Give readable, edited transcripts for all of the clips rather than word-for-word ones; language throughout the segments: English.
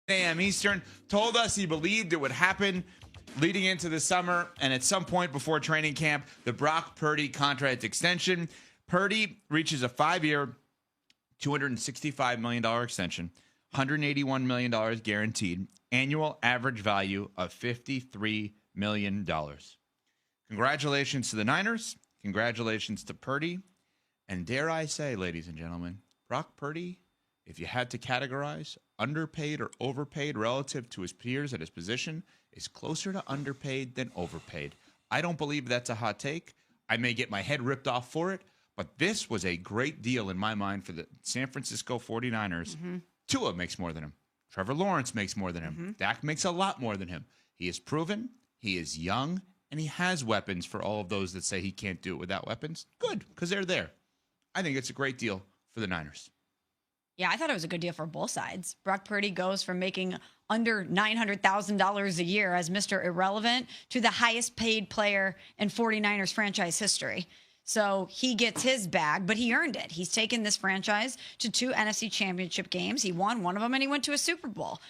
a.m. Eastern, told us he believed it would happen leading into the summer, and at some point before training camp, the Brock Purdy contract extension. Purdy reaches a 5-year, $265 million extension, $181 million guaranteed, annual average value of $53 million. Congratulations to the Niners. Congratulations to Purdy. And dare I say, ladies and gentlemen, Brock Purdy, if you had to categorize underpaid or overpaid relative to his peers at his position, is closer to underpaid than overpaid. I don't believe that's a hot take. I may get my head ripped off for it, but this was a great deal in my mind for the San Francisco 49ers. Tua makes more than him. Trevor Lawrence makes more than him. Dak makes a lot more than him. He is proven, he is young, and he has weapons for all of those that say he can't do it without weapons. Good, because they're there. I think it's a great deal for the Niners. Yeah, I thought it was a good deal for both sides. Brock Purdy goes from making under $900,000 a year as Mr. Irrelevant to the highest paid player in 49ers franchise history. So he gets his bag, but he earned it. He's taken this franchise to 2 NFC championship games. He won one of them, and he went to a Super Bowl.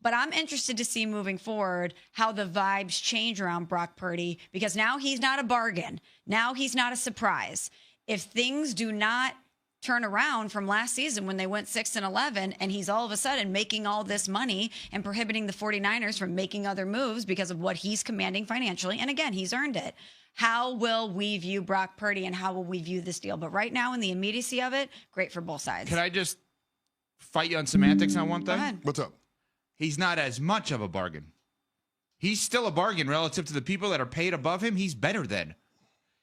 But I'm interested to see moving forward how the vibes change around Brock Purdy, because now he's not a bargain. Now he's not a surprise. If things do not turn around from last season when they went 6-11, and he's all of a sudden making all this money and prohibiting the 49ers from making other moves because of what he's commanding financially, and again, he's earned it. How will we view Brock Purdy, and how will we view this deal? But right now, in the immediacy of it, great for both sides. Can I just fight you on semantics on one thing? Go ahead. What's up? He's not as much of a bargain. He's still a bargain relative to the people that are paid above him. He's better than.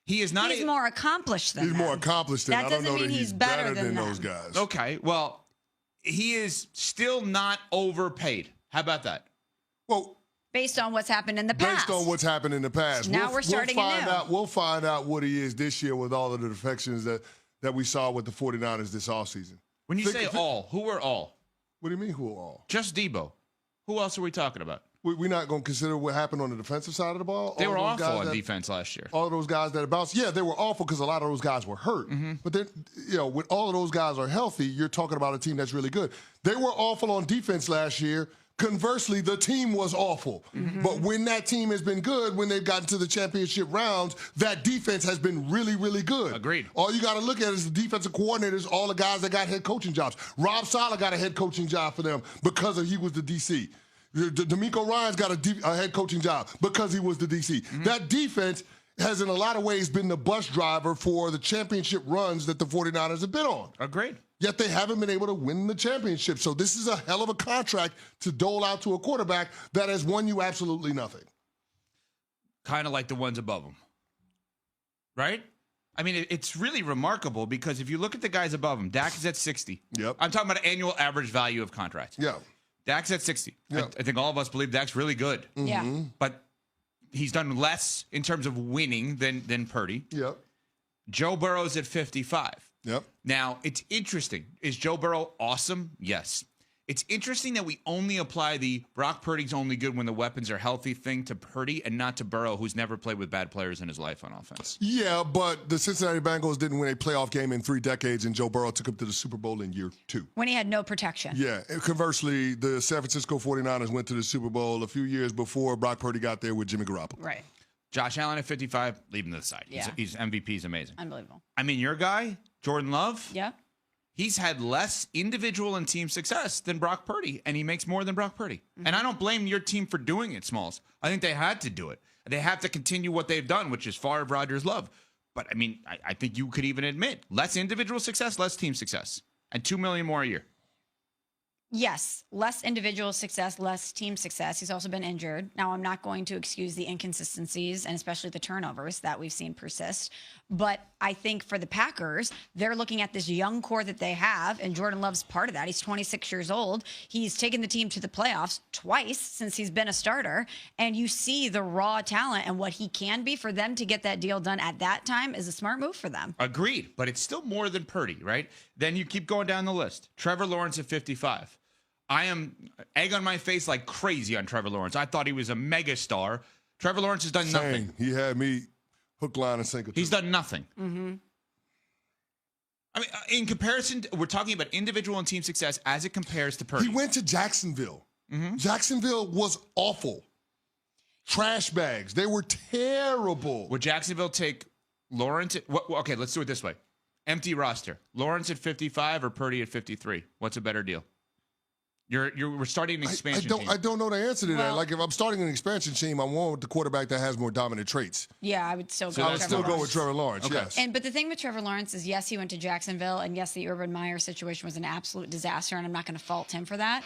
He is not. He's more accomplished than He's them. more accomplished than. That I don't doesn't know mean that he's better than those them. guys. Okay, well, he is still not overpaid. How about that? Well, based on what's happened in the past. Based on what's happened in the past. Now we're starting anew. We'll find out what he is this year with all of the defections that we saw with the 49ers this offseason. When you say all, who are all? What do you mean who are all? Just Debo. Who else are we talking about? We're not going to consider what happened on the defensive side of the ball? They were awful on defense last year. All of those guys that bounced. Yeah, they were awful because a lot of those guys were hurt. But then, when all of those guys are healthy, you're talking about a team that's really good. They were awful on defense last year. Conversely, the team was awful. But when that team has been good, when they've gotten to the championship rounds, that defense has been really, really good. Agreed. All you got to look at is the defensive coordinators, all the guys that got head coaching jobs. Rob Saleh got a head coaching job for them because he was the DC. D'Amico Ryan's got a head coaching job because he was the DC. That defense has, in a lot of ways, been the bus driver for the championship runs that the 49ers have been on. Agreed. Yet they haven't been able to win the championship. So this is a hell of a contract to dole out to a quarterback that has won you absolutely nothing. Kind of like the ones above him. Right? I mean, it's really remarkable because if you look at the guys above him, Dak is at 60. Yep. I'm talking about annual average value of contracts. Yeah. Dak's at 60. Yep. I think all of us believe Dak's really good. Yeah. But he's done less in terms of winning than Purdy. Yep. Joe Burrow's at 55. Yep. Now, it's interesting. Is Joe Burrow awesome? Yes. It's interesting that we only apply the Brock Purdy's only good when the weapons are healthy thing to Purdy and not to Burrow, who's never played with bad players in his life on offense. Yeah, but the Cincinnati Bengals didn't win a playoff game in 3 decades, and Joe Burrow took them to the Super Bowl in year 2. When he had no protection. Yeah. And conversely, the San Francisco 49ers went to the Super Bowl a few years before Brock Purdy got there with Jimmy Garoppolo. Right. Josh Allen at 55, leave him to the side. Yeah. He's MVP. He's amazing. Unbelievable. I mean, your guy, Jordan Love. Yeah. He's had less individual and team success than Brock Purdy, and he makes more than Brock Purdy. And I don't blame your team for doing it, Smalls. I think they had to do it. They have to continue what they've done, which is Favre, Rodgers, Love. But, I mean, I think you could even admit, less individual success, less team success, and $2 million more a year. Yes, less individual success, less team success. He's also been injured. Now, I'm not going to excuse the inconsistencies and especially the turnovers that we've seen persist. But I think for the Packers, they're looking at this young core that they have, and Jordan Love's part of that. He's 26 years old. He's taken the team to the playoffs twice since he's been a starter. And you see the raw talent and what he can be. For them to get that deal done at that time is a smart move for them. Agreed, but it's still more than Purdy, right? Then you keep going down the list. Trevor Lawrence at 55. I am egg on my face like crazy on Trevor Lawrence. I thought he was a mega star. Trevor Lawrence has done nothing. He had me hook, line, and sinker. He's done nothing. I mean, in comparison, we're talking about individual and team success as it compares to Purdy. He went to Jacksonville. Jacksonville was awful. Trash bags. They were terrible. Would Jacksonville take Lawrence? Okay, let's do it this way. Empty roster. Lawrence at 55 or Purdy at 53? What's a better deal? We're starting an expansion team. I don't know the answer to that. Like, if I'm starting an expansion team, I want the quarterback that has more dominant traits. Yeah, I would still go. I would still go with Trevor Lawrence. Okay. Yes. But the thing with Trevor Lawrence is, yes, he went to Jacksonville, and yes, the Urban Meyer situation was an absolute disaster, and I'm not going to fault him for that.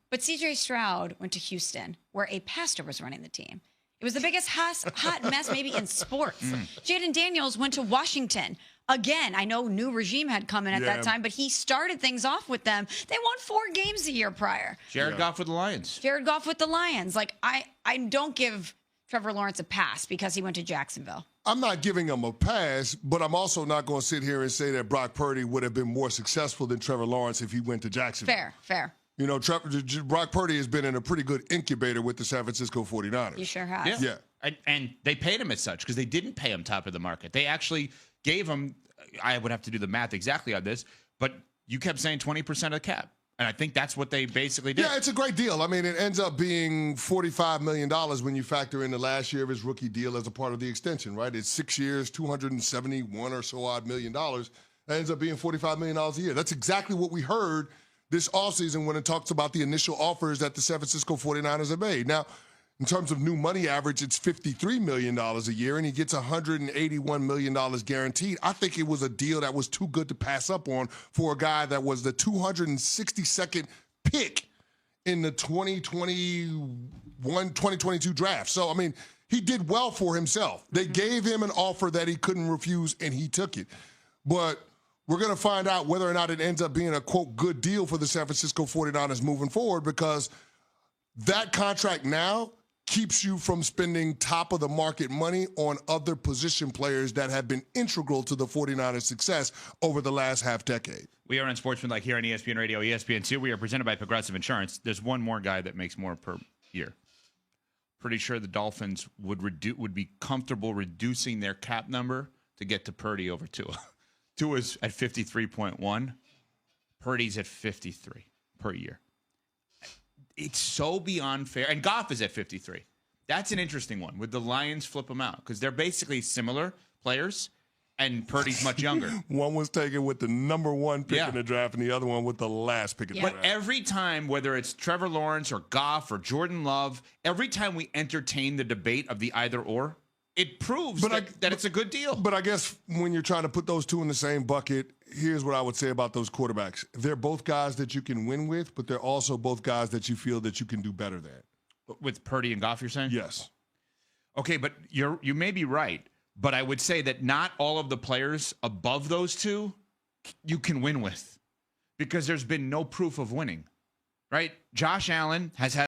But C.J. Stroud went to Houston, where a pastor was running the team. It was the biggest hot mess maybe in sports. Jayden Daniels went to Washington. Again, I know new regime had come in at that time, but he started things off with them. They won 4 games a year prior. Jared Goff with the Lions. Jared Goff with the Lions. Like, I don't give Trevor Lawrence a pass because he went to Jacksonville. I'm not giving him a pass, but I'm also not going to sit here and say that Brock Purdy would have been more successful than Trevor Lawrence if he went to Jacksonville. Fair. You know, Brock Purdy has been in a pretty good incubator with the San Francisco 49ers. He sure has. Yeah. And they paid him as such because they didn't pay him top of the market. They actually gave him, I would have to do the math exactly on this, but you kept saying 20% of the cap. And I think that's what they basically did. Yeah, it's a great deal. I mean, it ends up being $45 million when you factor in the last year of his rookie deal as a part of the extension, right? It's 6 years, $271 or so odd million. That ends up being $45 million a year. That's exactly what we heard this offseason when it talks about the initial offers that the San Francisco 49ers have made. Now, in terms of new money average, it's $53 million a year, and he gets $181 million guaranteed. I think it was a deal that was too good to pass up on for a guy that was the 262nd pick in the 2022 draft. So, I mean, he did well for himself. They gave him an offer that he couldn't refuse, and he took it. But we're going to find out whether or not it ends up being a, quote, good deal for the San Francisco 49ers moving forward, because that contract now keeps you from spending top-of-the-market money on other position players that have been integral to the 49ers' success over the last half-decade. We are on Sportsman here on ESPN Radio, ESPN2. We are presented by Progressive Insurance. There's one more guy that makes more per year. Pretty sure the Dolphins would be comfortable reducing their cap number to get to Purdy over Tua. Tua's at 53.1. Purdy's at 53 per year. It's so beyond fair. And Goff is at 53. That's an interesting one. Would the Lions flip them out? Because they're basically similar players, and Purdy's much younger. One was taken with the number 1 pick in the draft, and the other one with the last pick in the draft. But every time, whether it's Trevor Lawrence or Goff or Jordan Love, every time we entertain the debate of the either-or, it proves that it's a good deal. But I guess when you're trying to put those two in the same bucket, here's what I would say about those quarterbacks. They're both guys that you can win with, but they're also both guys that you feel that you can do better than. With Purdy and Goff, you're saying? Yes. Okay, but you may be right, but I would say that not all of the players above those two you can win with, because there's been no proof of winning, right? Josh Allen has had